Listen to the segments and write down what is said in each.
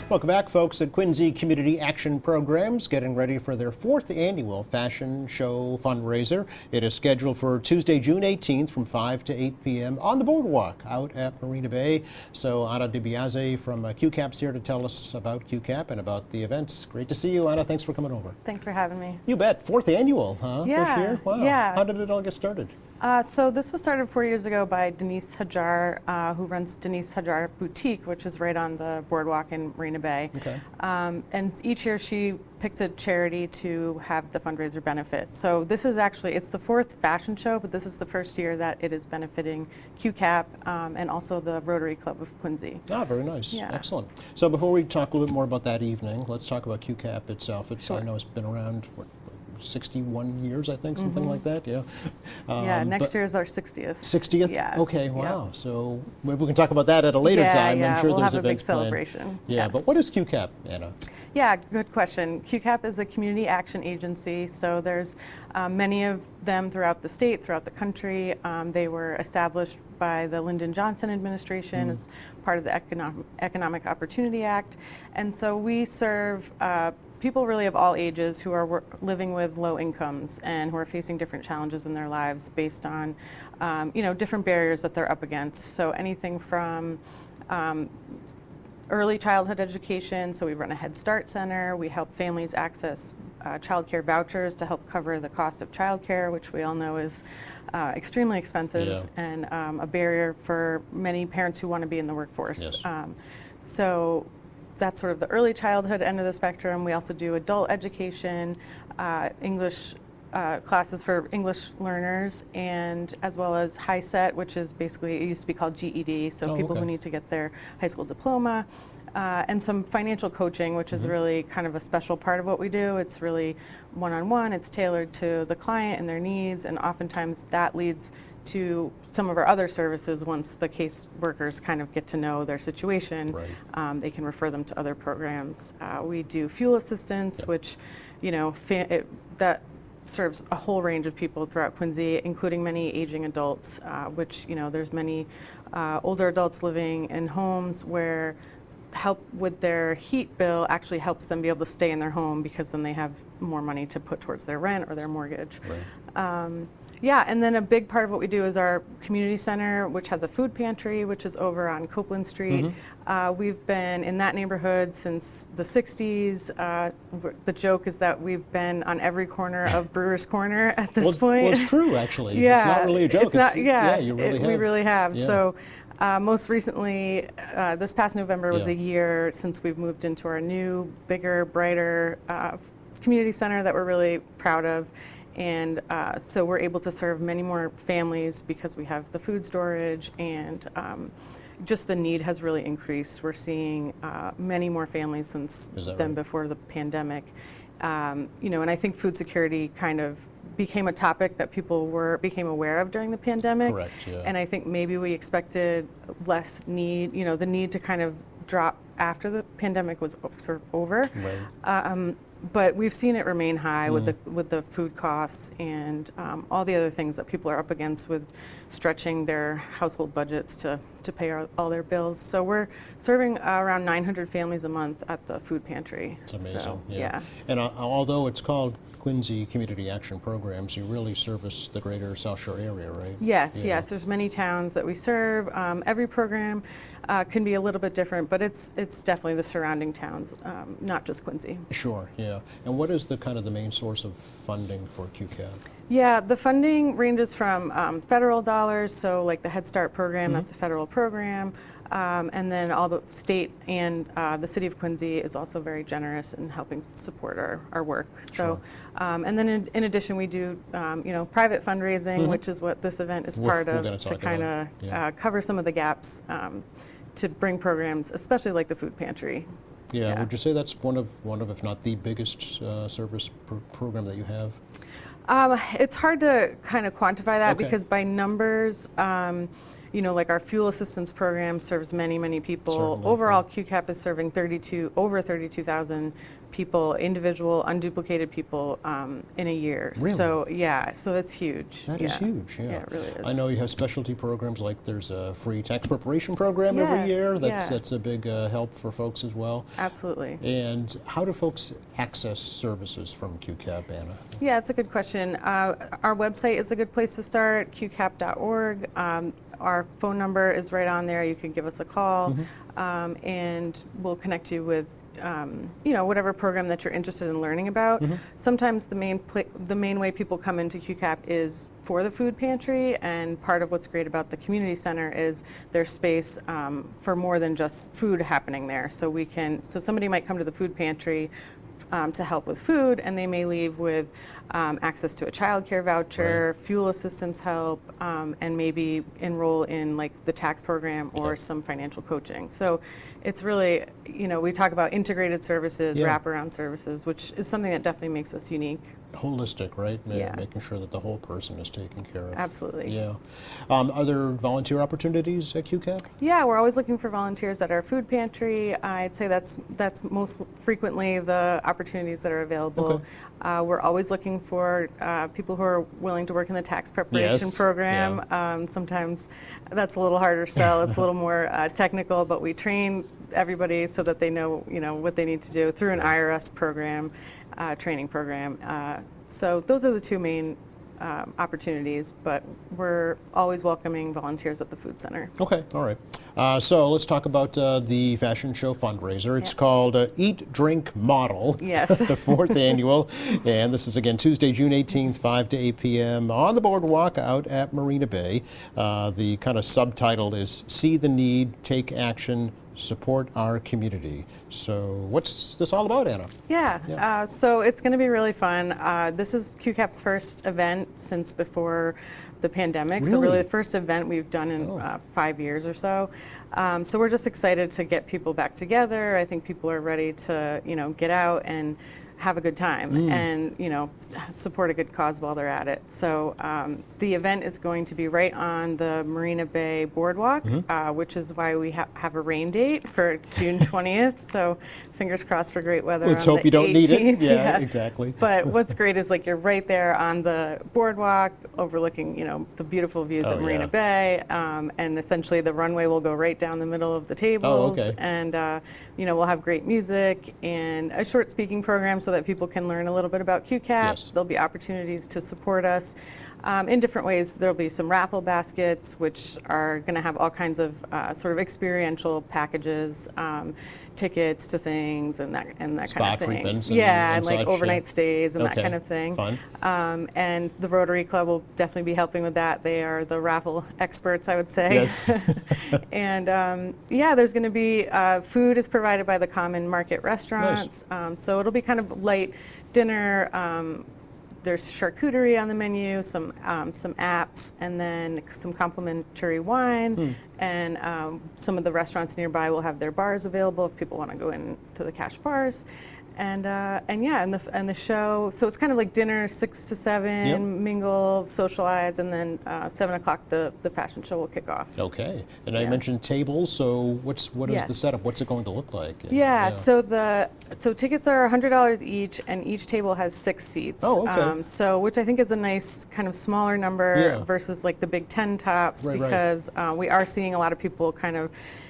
Welcome back, folks, at Quincy Community Action Programs, getting ready for their 4th annual fashion show fundraiser. It is scheduled for Tuesday, June 18th from 5 to 8 p.m. on the boardwalk out at Marina Bay. So Anna DiBiase from QCAP's here to tell us about QCAP and about the events. Great to see you, Anna. Thanks for coming over. Thanks for having me. You bet. 4th annual, huh? Yeah. This year? Wow. Yeah. How did it all get started? So this was started 4 years ago by Denise Hajar, who runs Denise Hajar Boutique, which is right on the boardwalk in Marina Bay. Okay. And each year she picks a charity to have the fundraiser benefit. So this is actually, it's the 4th fashion show, but this is the first year that it is benefiting QCAP and also the Rotary Club of Quincy. Ah, very nice. Yeah. Excellent. So before we talk a little bit more about that evening, let's talk about QCAP itself. Sure. I know it's been around, 61 years, I think, something like that, yeah. Yeah, next year is our 60th. 60th? Yeah. Okay, wow. Yeah. So maybe we can talk about that at a later time. Yeah, I'm sure we'll there's have a big events planned. celebration. Yeah, but what is QCAP, Anna? Yeah, good question. QCAP is a community action agency, so there's many of them throughout the state, throughout the country. They were established by the Lyndon Johnson administration as part of the Economic Opportunity Act. And so we serve people really of all ages who are living with low incomes and who are facing different challenges in their lives based on different barriers that they're up against. So anything from early childhood education, so we run a Head Start center. We help families access child care vouchers to help cover the cost of child care, which we all know is extremely expensive and a barrier for many parents who want to be in the workforce. Yes. So that's sort of the early childhood end of the spectrum. We also do adult education, English classes for English learners, and as well as HiSET, which is basically, it used to be called GED, so people who need to get their high school diploma, and some financial coaching, which is really kind of a special part of what we do. It's really one-on-one, it's tailored to the client and their needs, and oftentimes that leads to some of our other services. Once the case workers kind of get to know their situation, they can refer them to other programs. We do fuel assistance, which, that serves a whole range of people throughout Quincy, including many aging adults, which, there's many older adults living in homes where help with their heat bill actually helps them be able to stay in their home because then they have more money to put towards their rent or their mortgage. Yeah, and then a big part of what we do is our community center, which has a food pantry, which is over on Copeland Street. We've been in that neighborhood since the 60s. The joke is that we've been on every corner of Brewer's Corner at this point. Well, it's true, actually. Yeah, it's not really a joke. It's not, you really have. We really have. Yeah. So most recently, this past November was a year since we've moved into our new, bigger, brighter community center that we're really proud of. And so we're able to serve many more families because we have the food storage, and just the need has really increased. We're seeing many more families than before the pandemic. And I think food security kind of became a topic that people became aware of during the pandemic. Correct, yeah. And I think maybe we expected less need, the need to kind of drop after the pandemic was sort of over. But we've seen it remain high with the food costs and all the other things that people are up against with stretching their household budgets to pay all their bills. So we're serving around 900 families a month at the food pantry. It's amazing. So, yeah. And although it's called Quincy Community Action Programs, you really service the greater South Shore area, right? Yes, yes. There's many towns that we serve. Every program can be a little bit different, but it's definitely the surrounding towns, not just Quincy. Sure, yeah. And what is the kind of the main source of funding for QCAP? Yeah, the funding ranges from federal dollars, so like the Head Start program, that's a federal program, and then all the state and the city of Quincy is also very generous in helping support our work. So, and then in addition, we do private fundraising, which is what this event is part of, to kind of cover some of the gaps to bring programs, especially like the food pantry. Yeah, would you say that's one of, if not the biggest service program that you have? It's hard to kind of quantify that because by numbers, like our fuel assistance program serves many, many people. Certainly, Overall, QCAP is serving over 32,000 people, individual, unduplicated people in a year. Really? So yeah, so it's huge. That is huge, yeah. Yeah, it really is. I know you have specialty programs, like there's a free tax preparation program every Yes, year. yeah. That's a big help for folks as well. Absolutely. And how do folks access services from QCAP, Anna? Yeah, it's a good question. Our website is a good place to start, qcap.org. Our phone number is right on there. You can give us a call, and we'll connect you with whatever program that you're interested in learning about. Sometimes the main way people come into QCAP is for the food pantry, and part of what's great about the community center is there's space for more than just food happening there. So somebody might come to the food pantry to help with food, and they may leave with access to a childcare voucher, fuel assistance help, and maybe enroll in like the tax program or some financial coaching. So it's really, we talk about integrated services, wraparound services, which is something that definitely makes us unique. Holistic, right? Yeah. Making sure that the whole person is taken care of. Absolutely. Yeah. Are there volunteer opportunities at QCAP? Yeah, we're always looking for volunteers at our food pantry. I'd say that's most frequently the opportunities that are available. Okay. We're always looking for people who are willing to work in the tax preparation program. Sometimes that's a little harder sell. It's a little more technical, but we train everybody so that they know, what they need to do through an IRS program, training program. So those are the two main opportunities, but we're always welcoming volunteers at the food center. Okay, all right. So let's talk about the fashion show fundraiser. It's called Eat, Drink, Model. Yes. The fourth annual. And this is again Tuesday, June 18th, 5 to 8 p.m. on the boardwalk out at Marina Bay. The kind of subtitle is See the Need, Take Action, Support Our Community. So what's this all about, Anna? Yeah, so it's going to be really fun. This is QCAP's first event since before the pandemic. So really the first event we've done in 5 years or so. So we're just excited to get people back together. I think people are ready to, get out and have a good time and support a good cause while they're at it. So the event is going to be right on the Marina Bay Boardwalk, which is why we have a rain date for June 20th. So fingers crossed for great weather. Let's on hope the you don't 18th. need it. Yeah, exactly. But what's great is you're right there on the boardwalk, overlooking the beautiful views of Marina Bay, and essentially the runway will go right down the middle of the tables. And we'll have great music and a short speaking program so that people can learn a little bit about QCAP. Yes. There'll be opportunities to support us in different ways. There'll be some raffle baskets, which are going to have all kinds of sort of experiential packages, tickets to things and that kind of thing. Treatments and such, like overnight stays and that Okay. kind of thing. Fun. And the Rotary Club will definitely be helping with that. They are the raffle experts, I would say. Yes. And there's going to be food is provided by the Common Market restaurants. So it'll be kind of light dinner. There's charcuterie on the menu, some apps, and then some complimentary wine. And some of the restaurants nearby will have their bars available if people want to go into the cash bars. And the show. So it's kind of like dinner, 6 to 7, mingle, socialize, and then 7 o'clock the fashion show will kick off. Okay. And I mentioned tables. So what is the Yes. setup? What's it going to look like? So tickets are $100 each, and each table has 6 seats. Oh, okay. So which I think is a nice kind of smaller number versus like the big 10 tops, Right. because we are seeing a lot of people kind of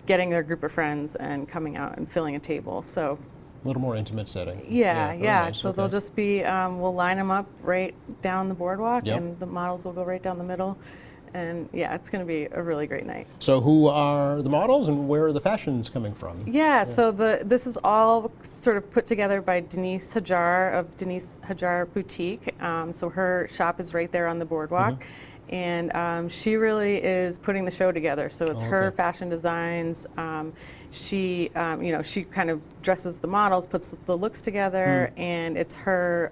getting their group of friends and coming out and filling a table. So. A little more intimate setting. Yeah. Very nice. So they'll just be, we'll line them up right down the boardwalk, Yep. and the models will go right down the middle. And it's going to be a really great night. So who are the models and where are the fashions coming from? So this is all sort of put together by Denise Hajar of Denise Hajar Boutique. So her shop is right there on the boardwalk. And she really is putting the show together. So it's her fashion designs. She kind of dresses the models, puts the looks together, and it's her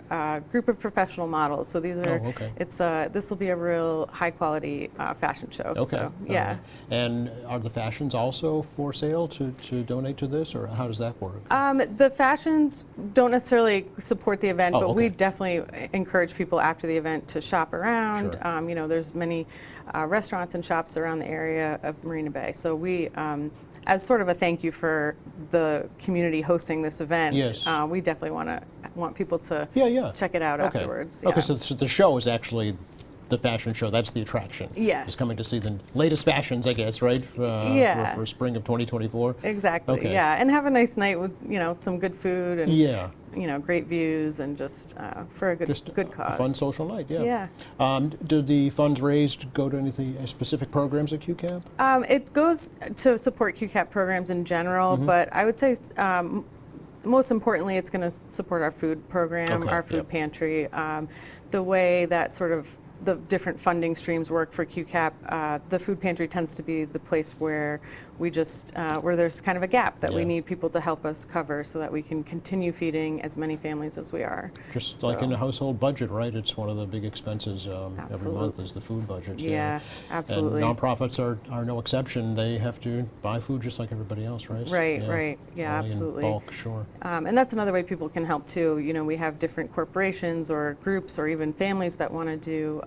group of professional models. So these are, Oh, okay. this will be a real high quality fashion show. Okay. So, yeah. And are the fashions also for sale to donate to this, or how does that work? The fashions don't necessarily support the event, Oh, but we okay. definitely encourage people after the event to shop around. Sure. You know, there's many restaurants and shops around the area of Marina Bay. So we, as sort of a thank you for the community hosting this event, Yes. we definitely want people to Yeah. check it out Okay. afterwards. Okay, Yeah. so the show is actually the fashion show. That's the attraction. Yes. Just coming to see the latest fashions, I guess, right? Yeah. For spring of 2024. Exactly. Okay. Yeah, and have a nice night with some good food and Yeah. great views and just for a Just good cause. a fun social night. Yeah. Yeah. Do the funds raised go to any specific programs at QCAP? It goes to support QCAP programs in general, but I would say most importantly, it's going to support our food program, Okay, our food yep. pantry. The way that sort of the different funding streams work for QCAP, the food pantry tends to be the place where we just where there's kind of a gap that we Yeah. need people to help us cover so that we can continue feeding as many families as we are. Just like in So- a household budget, right? It's one of the big expenses every month Absolutely. is the food budget. Yeah, absolutely. And nonprofits are no exception. They have to buy food just like everybody else, right? Right, right. Yeah, Only absolutely. In bulk, sure. And that's another way people can help too. You know, we have different corporations or groups or even families that want to do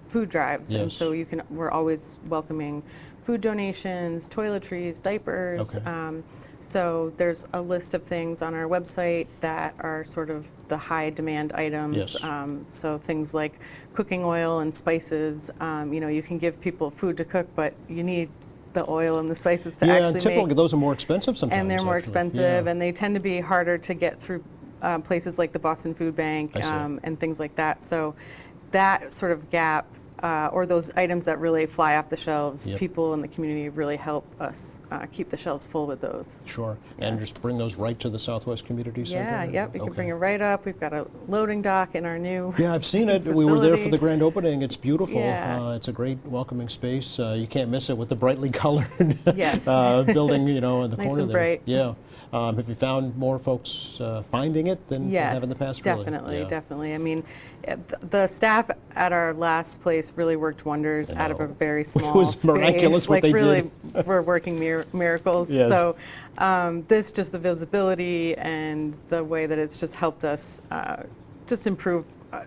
food drives, and Yes. so we're always welcoming food donations, toiletries, diapers. Okay. So there's a list of things on our website that are sort of the high demand items. Yes. So things like cooking oil and spices. You can give people food to cook, but you need the oil and the spices to Yeah, actually typically make. those are more expensive sometimes. And they're more actually. expensive, Yeah. and they tend to be harder to get through places like the Boston Food Bank I see. and things like that. So that sort of gap, or those items that really fly off the shelves, Yep. people in the community really help us keep the shelves full with those. Sure. And just bring those right to the Southwest Community Center? Yeah, yep, you can Okay. bring it right up. We've got a loading dock in our new Yeah, I've seen it. We were there for facility. the grand opening. It's beautiful. Yeah. It's a great welcoming space. You can't miss it with the brightly colored Yes. building, in the Nice corner and there. bright. Yeah. Have you found more folks finding it than Yes, have in the past? Really? definitely, Yeah. definitely. I mean, the staff at our last place really worked wonders I out of a know. very small was space. miraculous what like they really, did. we're working miracles. Yes. So this just the visibility and the way that it's just helped us just improve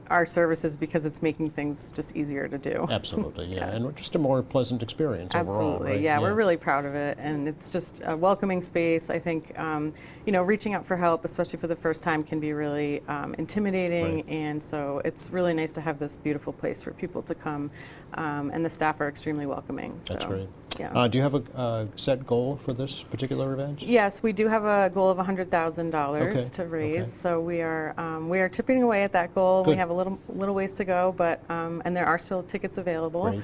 our services because it's making things just easier to do. Absolutely, yeah. And just a more pleasant experience overall, Absolutely, right? yeah, we're really proud of it, and it's just a welcoming space. I think, reaching out for help, especially for the first time, can be really intimidating, Right. and so it's really nice to have this beautiful place for people to come, and the staff are extremely welcoming. That's so, great. Yeah. Do you have a set goal for this particular event? Yes, we do have a goal of $100,000 Okay, to raise, okay. so we are chipping away at that goal. We Good. have a little ways to go, but and there are still tickets available. Great.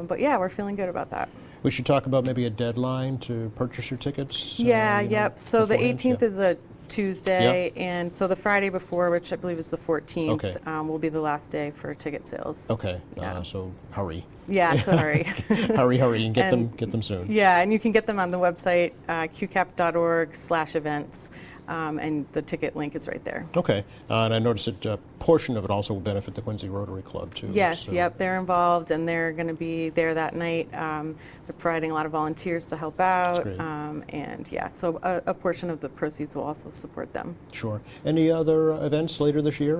But yeah, we're feeling good about that. We should talk about maybe a deadline to purchase your tickets. Yeah, yep. So the beforehand? 18th Yeah. is a Tuesday, and so the Friday before, which I believe is the 14th, Okay. will be the last day for ticket sales. Okay, Yeah. so hurry. Yeah, sorry. hurry, and get And- them soon. Yeah, and you can get them on the website, qcap.org/events, and the ticket link is right there. Okay, and I noticed that a portion of it also will benefit the Quincy Rotary Club too. Yes, so- yep, they're involved, and they're going to be there that night. They're providing a lot of volunteers to help out, great. and yeah, so a portion of the proceeds will also support them. Sure. Any other events later this year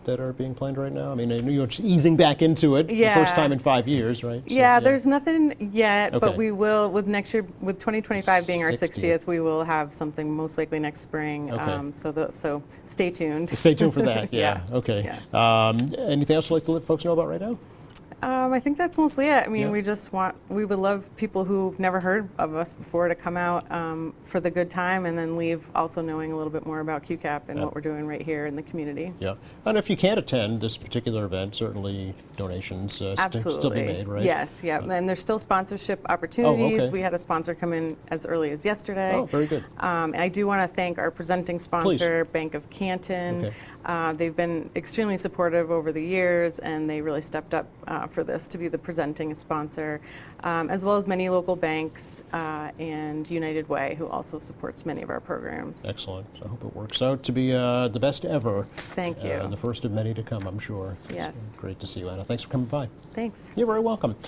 that are being planned right now? I mean, I know you're just easing back into it for the first Yeah. time in 5 years, right? So, Yeah, there's nothing yet, Okay. but we will, with next year, with 2025 being our 60th. 60th, we will have something most likely next spring. Okay. So stay tuned. Stay tuned for that. Yeah. Yeah. Okay. Yeah. Anything else you'd like to let folks know about right now? I think that's mostly it. I mean, Yeah. we would love people who've never heard of us before to come out for the good time and then leave also knowing a little bit more about QCAP and Yeah. what we're doing right here in the community. Yeah. And if you can't attend this particular event, certainly donations still Absolutely. be made, right? Yes, yeah. And there's still sponsorship opportunities. okay. We had a sponsor come in as early as yesterday. Oh, very good. And I do want to thank our presenting sponsor, Bank of Canton. Okay. They've been extremely supportive over the years, and they really stepped up for this. us to be the presenting sponsor, as well as many local banks and United Way, who also supports many of our programs. Excellent. I hope it works out to be the best ever. Thank you. The first of many to come, I'm sure. Yes. So great to see you, Anna. Thanks for coming by. Thanks. You're very welcome.